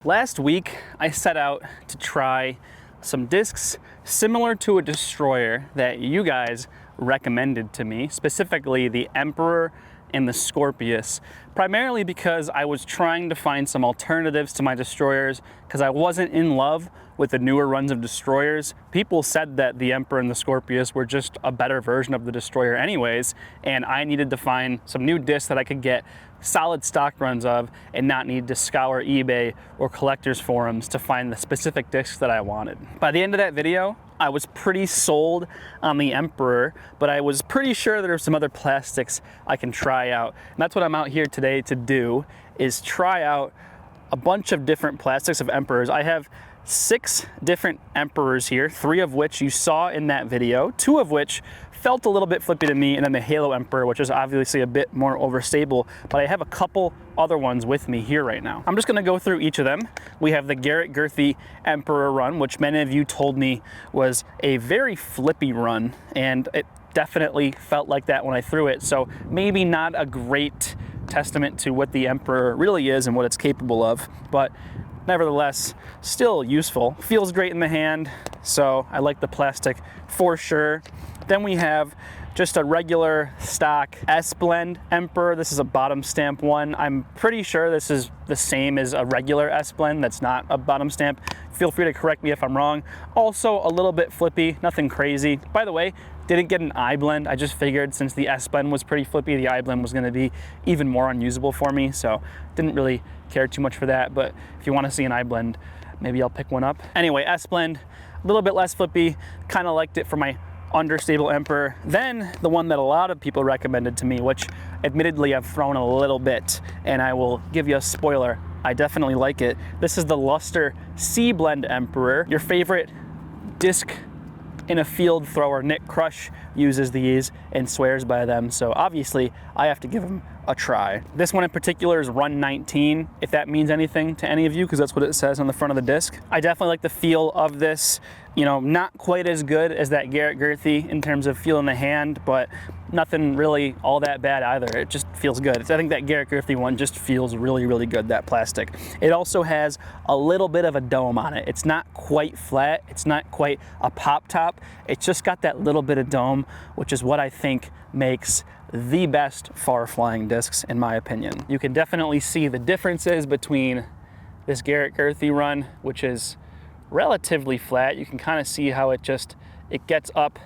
Last week, I set out to try some discs similar to a destroyer that you guys recommended to me, specifically the Emperor and the Scorpius, primarily because I was trying to find some alternatives to my destroyers because I wasn't in love with the newer runs of destroyers. People said that the Emperor and the Scorpius were just a better version of the destroyer anyways, and I needed to find some new discs that I could get solid stock runs of and not need to scour eBay or collectors forums to find the specific discs that I wanted. By the end of that video, I was pretty sold on the Emperor, but I was pretty sure there are some other plastics I can try out. And that's what I'm out here today to do, is try out a bunch of different plastics of Emperors. I have 6 different Emperors here, 3 of which you saw in that video, 2 of which felt a little bit flippy to me, and then the Halo Emperor, which is obviously a bit more overstable, but I have a couple other ones with me here right now. I'm just gonna go through each of them. We have the Garrett Gurthie Emperor run, which many of you told me was a very flippy run, and it definitely felt like that when I threw it, so maybe not a great testament to what the Emperor really is and what it's capable of, but nevertheless, still useful. Feels great in the hand, so I like the plastic for sure. Then we have just a regular stock S-Blend Emperor. This is a bottom stamp one. I'm pretty sure this is the same as a regular S-Blend that's not a bottom stamp. Feel free to correct me if I'm wrong. Also a little bit flippy, nothing crazy. By the way, didn't get an I-Blend. I just figured since the S-Blend was pretty flippy, the I-Blend was gonna be even more unusable for me, so didn't really care too much for that, but if you wanna see an I-Blend, maybe I'll pick one up. Anyway, S-Blend, a little bit less flippy, kinda liked it for my understable Emperor. Then the one that a lot of people recommended to me, which admittedly I've thrown a little bit, and I will give you a spoiler, I definitely like it. This is the Luster C-Blend Emperor. Your favorite disc in a field thrower, Nick Crush, uses these and swears by them, so obviously I have to give them a try. This one in particular is run 19, if that means anything to any of you, because that's what it says on the front of the disc. I definitely like the feel of this. You know, not quite as good as that Garrett Gurthie in terms of feel in the hand, but nothing really all that bad either. It just feels good. I think that Garrett Gurthie one just feels really, really good, that plastic. It also has a little bit of a dome on it. It's not quite flat. It's not quite a pop top. It's just got that little bit of dome, which is what I think makes the best far flying discs in my opinion. You can definitely see the differences between this Garrett Gurthie run, which is relatively flat. You can kind of see how it gets up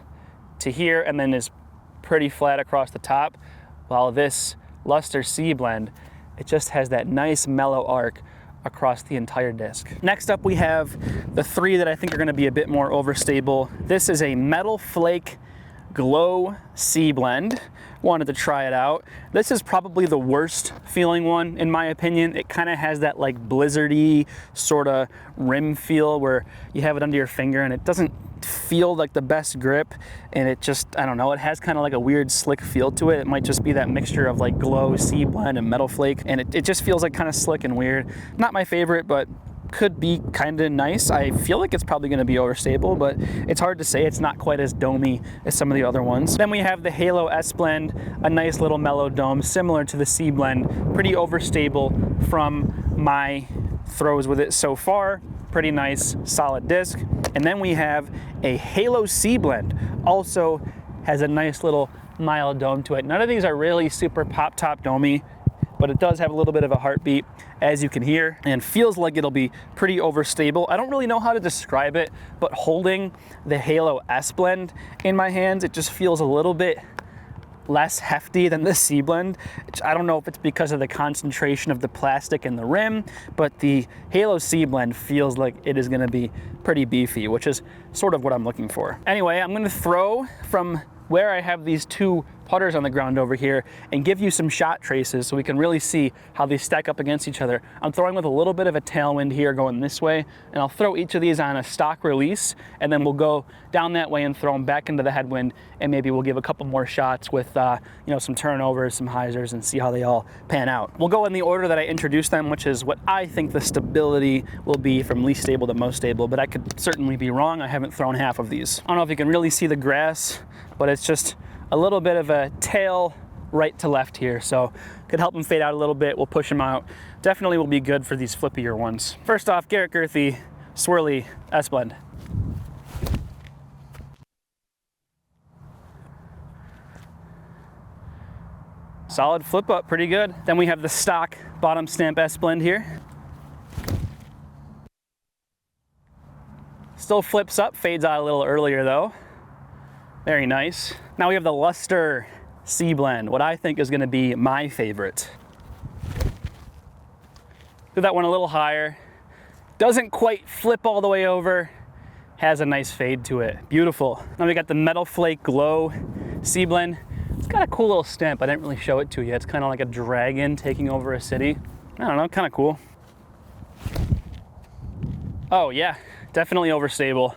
to here and then is pretty flat across the top, while this Luster C-Blend, it just has that nice mellow arc across the entire disc. Next up we have the 3 that I think are going to be a bit more overstable. This is a Metal Flake Glow C-Blend. Wanted to try it out. This is probably the worst feeling one in my opinion. It kind of has that like blizzardy sort of rim feel where you have it under your finger and it doesn't feel like the best grip, and it just, I don't know, it has kind of like a weird slick feel to it. It might just be that mixture of like Glow C-Blend and Metal Flake, and it just feels like kind of slick and weird. Not my favorite, but could be kind of nice. I feel like it's probably going to be overstable, but it's hard to say. It's not quite as domey as some of the other ones. Then we have the Halo S-Blend, a nice little mellow dome similar to the C-Blend, pretty overstable from my throws with it so far. Pretty nice solid disc. And then we have a Halo C-Blend, also has a nice little mild dome to it. None of these are really super pop top domey, but it does have a little bit of a heartbeat, as you can hear, and feels like it'll be pretty overstable. I don't really know how to describe it, but holding the Halo S-Blend in my hands, it just feels a little bit less hefty than the C-Blend. I don't know if it's because of the concentration of the plastic in the rim, but the Halo C-Blend feels like it is gonna be pretty beefy, which is sort of what I'm looking for. Anyway, I'm gonna throw from where I have these 2 putters on the ground over here and give you some shot traces so we can really see how they stack up against each other. I'm throwing with a little bit of a tailwind here going this way, and I'll throw each of these on a stock release, and then we'll go down that way and throw them back into the headwind, and maybe we'll give a couple more shots with you know, some turnovers, some hyzers, and see how they all pan out. We'll go in the order that I introduced them, which is what I think the stability will be from least stable to most stable, but I could certainly be wrong. I haven't thrown half of these. I don't know if you can really see the grass, but it's just a little bit of a tail right to left here, so could help them fade out a little bit. We'll push them out. Definitely will be good for these flippier ones. First off, Garrett Girthy, swirly S-blend. Solid flip up, pretty good. Then we have the stock bottom stamp S-blend here. Still flips up, fades out a little earlier though. Very nice. Now we have the Luster C-blend, what I think is gonna be my favorite. Do that one a little higher. Doesn't quite flip all the way over. Has a nice fade to it. Beautiful. Now we got the Metal Flake Glow C-blend. It's got a cool little stamp. I didn't really show it to you. It's kind of like a dragon taking over a city. I don't know, kind of cool. Oh yeah, definitely overstable.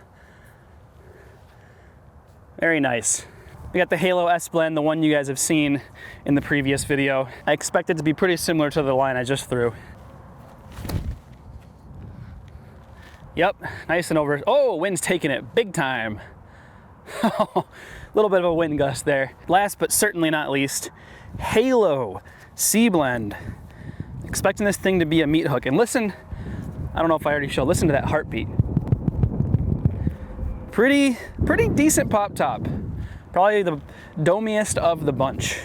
Very nice. We got the Halo S-blend, the one you guys have seen in the previous video. I expect it to be pretty similar to the line I just threw. Yep, nice and over. Oh, wind's taking it big time. A little bit of a wind gust there. Last but certainly not least, Halo C-blend. Expecting this thing to be a meat hook. And listen, I don't know if I already showed, listen to that heartbeat. Pretty decent pop top. Probably the domiest of the bunch.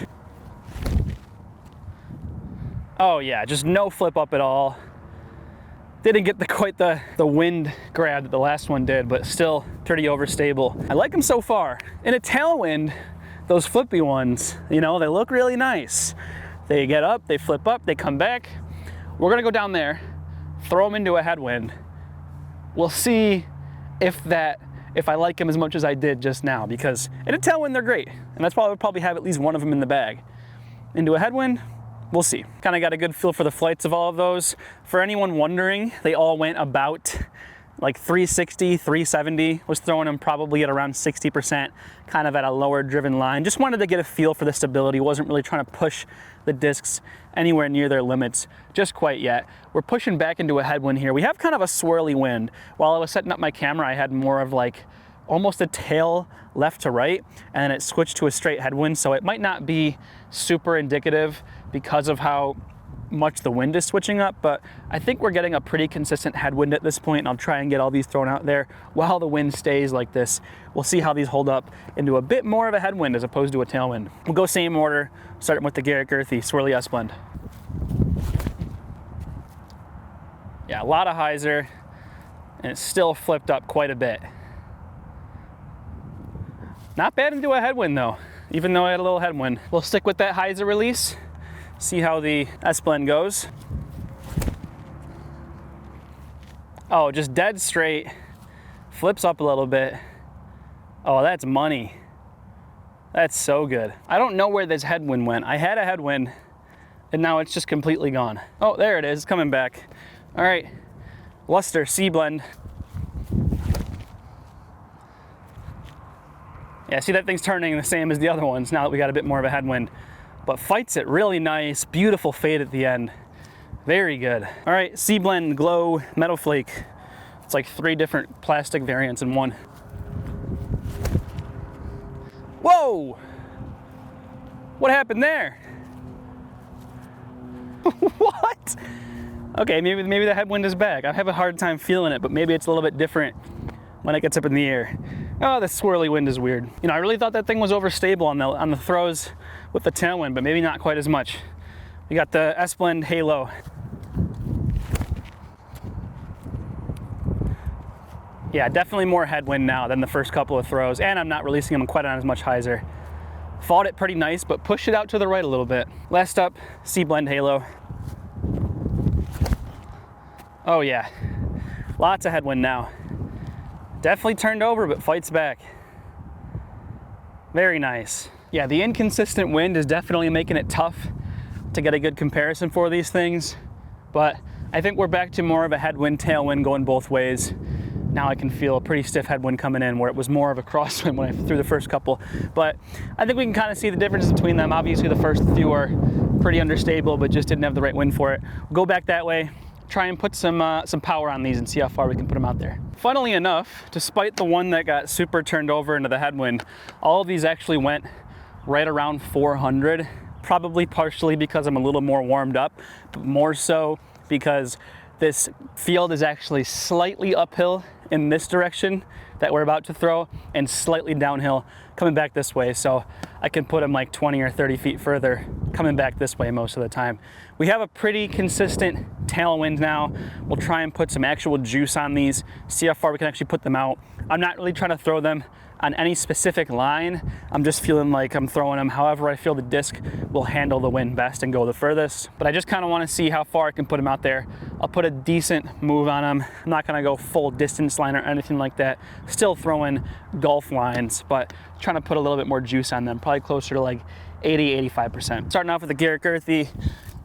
Oh yeah, just no flip up at all. Didn't get quite the wind grab that the last one did, but still pretty overstable. I like them so far. In a tailwind, those flippy ones, you know, they look really nice. They get up, they flip up, they come back. We're gonna go down there, throw them into a headwind. We'll see if I like them as much as I did just now, because in a tailwind, they're great. And that's why we'll probably have at least one of them in the bag. Into a headwind, we'll see. Kind of got a good feel for the flights of all of those. For anyone wondering, they all went about like 360, 370. Was throwing them probably at around 60%, kind of at a lower driven line. Just wanted to get a feel for the stability. Wasn't really trying to push the discs anywhere near their limits just quite yet. We're pushing back into a headwind here. We have kind of a swirly wind. While I was setting up my camera, I had more of like almost a tail left to right, and then it switched to a straight headwind, so it might not be super indicative because of how much the wind is switching up, but I think we're getting a pretty consistent headwind at this point, and I'll try and get all these thrown out there while the wind stays like this. We'll see how these hold up into a bit more of a headwind as opposed to a tailwind. We'll go same order, starting with the Garrett Girthy Swirly S-blend. Yeah, a lot of hyzer, and it's still flipped up quite a bit. Not bad into a headwind though, even though I had a little headwind. We'll stick with that hyzer release, see how the S-blend goes. Oh, just dead straight, flips up a little bit. Oh, that's money. That's so good. I don't know where this headwind went. I had a headwind, and now it's just completely gone. Oh, there it is, it's coming back. All right, Luster C-blend. Yeah, see that thing's turning the same as the other ones now that we got a bit more of a headwind. But fights it really nice, beautiful fade at the end. Very good. All right, C-blend Glow Metal Flake. It's like 3 different plastic variants in one. Whoa! What happened there? What? Okay, maybe the headwind is back. I have a hard time feeling it, but maybe it's a little bit different when it gets up in the air. Oh, the swirly wind is weird. You know, I really thought that thing was overstable on the throws with the tailwind, but maybe not quite as much. We got the S-blend Halo. Yeah, definitely more headwind now than the first couple of throws, and I'm not releasing them quite on as much hyzer. Fought it pretty nice, but pushed it out to the right a little bit. Last up, C-blend Halo. Oh yeah, lots of headwind now. Definitely turned over, but fights back. Very nice. Yeah, the inconsistent wind is definitely making it tough to get a good comparison for these things, but I think we're back to more of a headwind, tailwind going both ways. Now I can feel a pretty stiff headwind coming in where it was more of a crosswind when I threw the first couple. But I think we can kind of see the differences between them. Obviously the first few are pretty understable, but just didn't have the right wind for it. We'll go back that way, try and put some power on these and see how far we can put them out there. Funnily enough, despite the one that got super turned over into the headwind, all of these actually went right around 400 probably partially because I'm a little more warmed up, but more so because this field is actually slightly uphill in this direction that we're about to throw and slightly downhill coming back this way. So I can put them like 20 or 30 feet further coming back this way most of the time. We have a pretty consistent tailwind now. We'll try and put some actual juice on these, see how far we can actually put them out. I'm not really trying to throw them on any specific line. I'm just feeling like I'm throwing them however I feel the disc will handle the wind best and go the furthest. But I just kind of want to see how far I can put them out there. I'll put a decent move on them. I'm not going to go full distance line or anything like that. Still throwing golf lines, but trying to put a little bit more juice on them, probably closer to like 80, 85%. Starting off with the Garrett Girthy,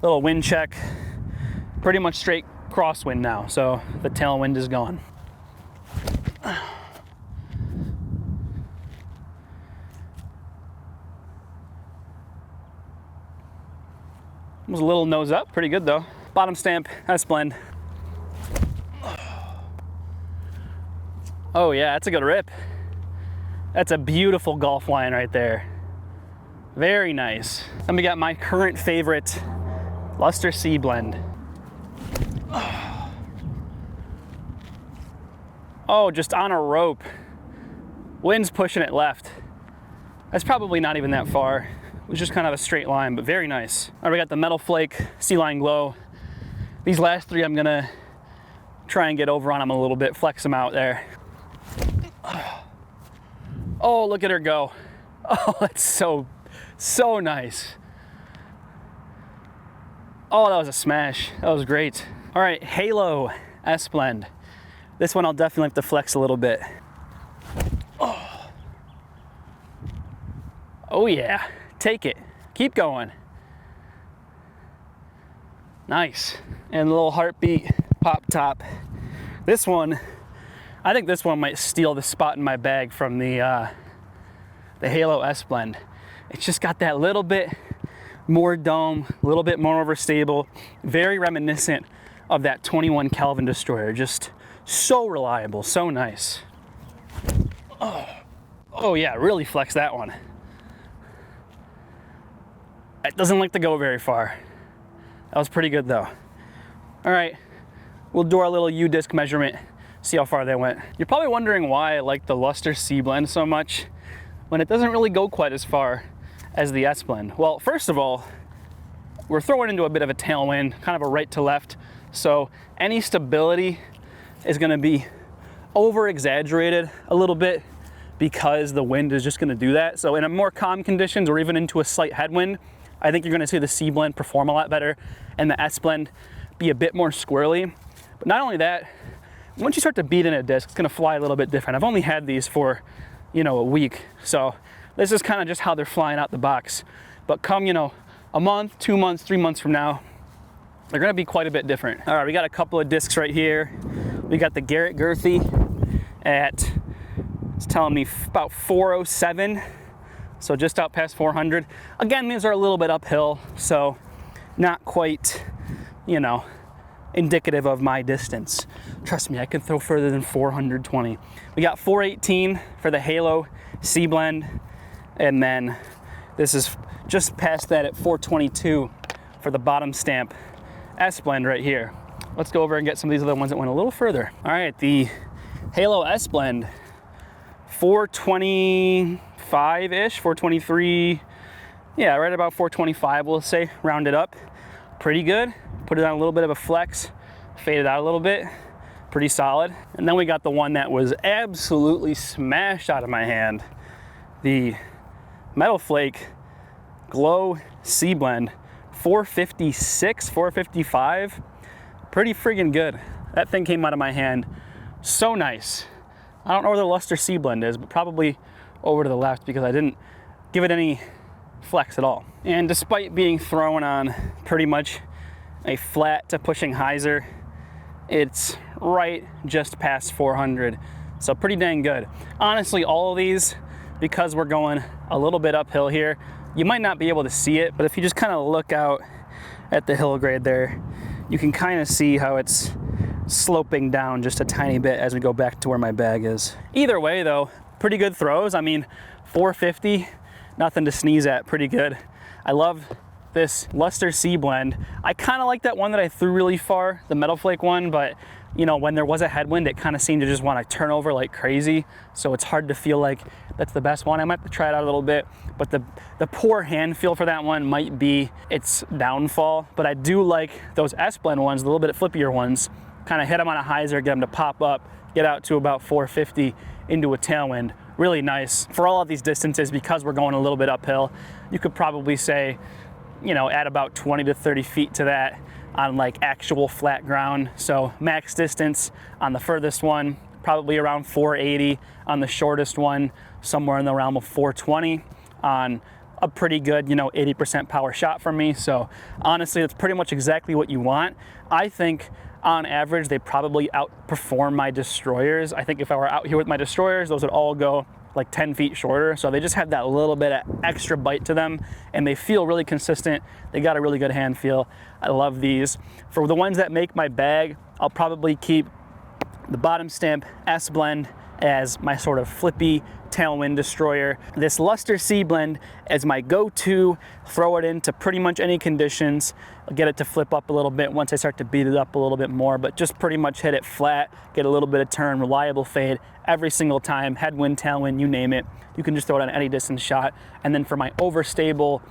little wind check, pretty much straight crosswind now, so the tailwind is gone. Was a little nose up, pretty good though. Bottom stamp, S-blend. Oh yeah, that's a good rip. That's a beautiful golf line right there. Very nice. Then we got my current favorite Luster C blend. Oh, just on a rope. Wind's pushing it left. That's probably not even that far. It was just kind of a straight line, but very nice. All right, we got the Metal Flake, Sea Line Glow. These last three I'm gonna try and get over on them a little bit, flex them out there. Oh, look at her go. Oh, that's so nice. Oh, that was a smash. That was great. All right, Halo S-blend. This one I'll definitely have to flex a little bit. Oh yeah. Take it, keep going. Nice. And a little heartbeat pop top. This one, I think this one might steal the spot in my bag from the Halo S blend. It's just got that little bit more dome, a little bit more overstable, very reminiscent of that 21 Kelvin destroyer. Just so reliable, so nice. Oh yeah, really flex that one. It doesn't like to go very far. That was pretty good though. All right, we'll do our little U-disc measurement, see how far they went. You're probably wondering why I like the Luster C blend so much when it doesn't really go quite as far as the S blend. Well, first of all, we're throwing into a bit of a tailwind, kind of a right to left. So any stability is gonna be over exaggerated a little bit because the wind is just gonna do that. So in a more calm conditions or even into a slight headwind, I think you're gonna see the C blend perform a lot better and the S blend be a bit more squirrely. But not only that, once you start to beat in a disc, it's gonna fly a little bit different. I've only had these for, a week. So this is kind of just how they're flying out the box. But come, a month, 2 months, 3 months from now, they're gonna be quite a bit different. All right, we got a couple of discs right here. We got the Garrett Girthy at, it's telling me about 407. So just out past 400. Again, these are a little bit uphill, so not quite, indicative of my distance. Trust me, I can throw further than 420. We got 418 for the Halo C blend, and then this is just past that at 422 for the bottom stamp S blend right here. Let's go over and get some of these other ones that went a little further. All right, the Halo S blend, 425-ish, 423, yeah, right about 425, we'll say, round it up. Pretty good. Put it on a little bit of a flex, fade it out a little bit, pretty solid. And then we got the one that was absolutely smashed out of my hand, the Metal Flake Glow C blend, 456, 455, pretty friggin' good. That thing came out of my hand so nice. I don't know where the Luster C blend is, but probably over to the left because I didn't give it any flex at all. And despite being thrown on pretty much a flat to pushing hyzer, it's right just past 400. So pretty dang good. Honestly, all of these, because we're going a little bit uphill here, you might not be able to see it, but if you just kind of look out at the hill grade there, you can kind of see how it's sloping down just a tiny bit as we go back to where my bag is. Either way though, pretty good throws. I mean, 450, nothing to sneeze at, pretty good. I love this Luster C blend. I kind of like that one that I threw really far, the Metal Flake one, but you know, when there was a headwind, it kind of seemed to just want to turn over like crazy. So it's hard to feel like that's the best one. I might have to try it out a little bit, but the poor hand feel for that one might be its downfall. But I do like those S blend ones, a little bit flippier ones, kind of hit them on a hyzer, get them to pop up, get out to about 450 into a tailwind. Really nice for all of these distances because we're going a little bit uphill. You could probably say, you know, add about 20 to 30 feet to that on like actual flat ground. So max distance on the furthest one, probably around 480. On the shortest one, somewhere in the realm of 420 on a pretty good, you know, 80% power shot from me. So honestly, that's pretty much exactly what you want. I think on average, they probably outperform my destroyers. I think if I were out here with my destroyers, those would all go like 10 feet shorter. So they just have that little bit of extra bite to them and they feel really consistent. They got a really good hand feel. I love these. For the ones that make my bag, I'll probably keep the bottom stamp S blend as my sort of flippy tailwind destroyer. This Luster C blend as my go-to, throw it into pretty much any conditions. I'll get it to flip up a little bit once I start to beat it up a little bit more, but just pretty much hit it flat, get a little bit of turn, reliable fade every single time, headwind, tailwind, you name it. You can just throw it on any distance shot. And then for my overstable,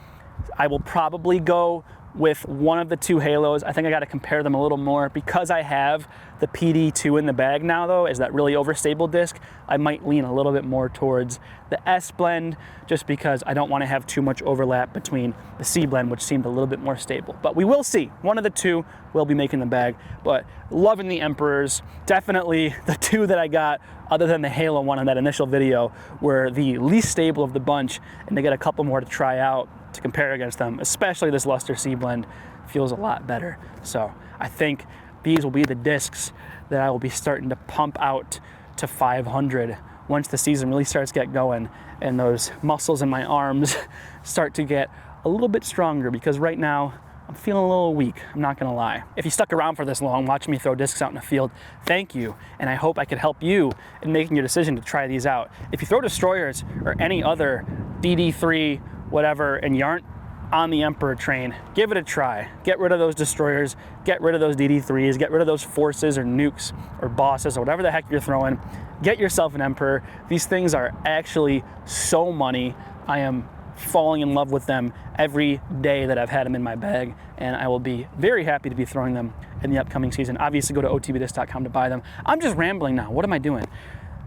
I will probably go with one of the two halos. I think I got to compare them a little more because I have the PD2 in the bag now though, is that really overstable disc. I might lean a little bit more towards the S blend just because I don't want to have too much overlap between the C blend, which seemed a little bit more stable. But we will see. One of the two will be making the bag, but loving the Emperors. Definitely the two that I got other than the Halo one in that initial video were the least stable of the bunch, and they got a couple more to try out to compare against them, especially this Luster C blend feels a lot better. So I think these will be the discs that I will be starting to pump out to 500 once the season really starts to get going and those muscles in my arms start to get a little bit stronger, because right now I'm feeling a little weak, I'm not gonna lie. If you stuck around for this long watching me throw discs out in the field, thank you, and I hope I could help you in making your decision to try these out. If you throw destroyers or any other DD3 whatever, and you aren't on the Emperor train, give it a try. Get rid of those destroyers, get rid of those DD3s, get rid of those forces or nukes or bosses or whatever the heck you're throwing. Get yourself an Emperor. These things are actually so money. I am falling in love with them every day that I've had them in my bag, and I will be very happy to be throwing them in the upcoming season. Obviously, go to otbdisc.com to buy them. I'm just rambling now. What am I doing?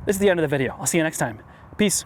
This is the end of the video. I'll see you next time. Peace.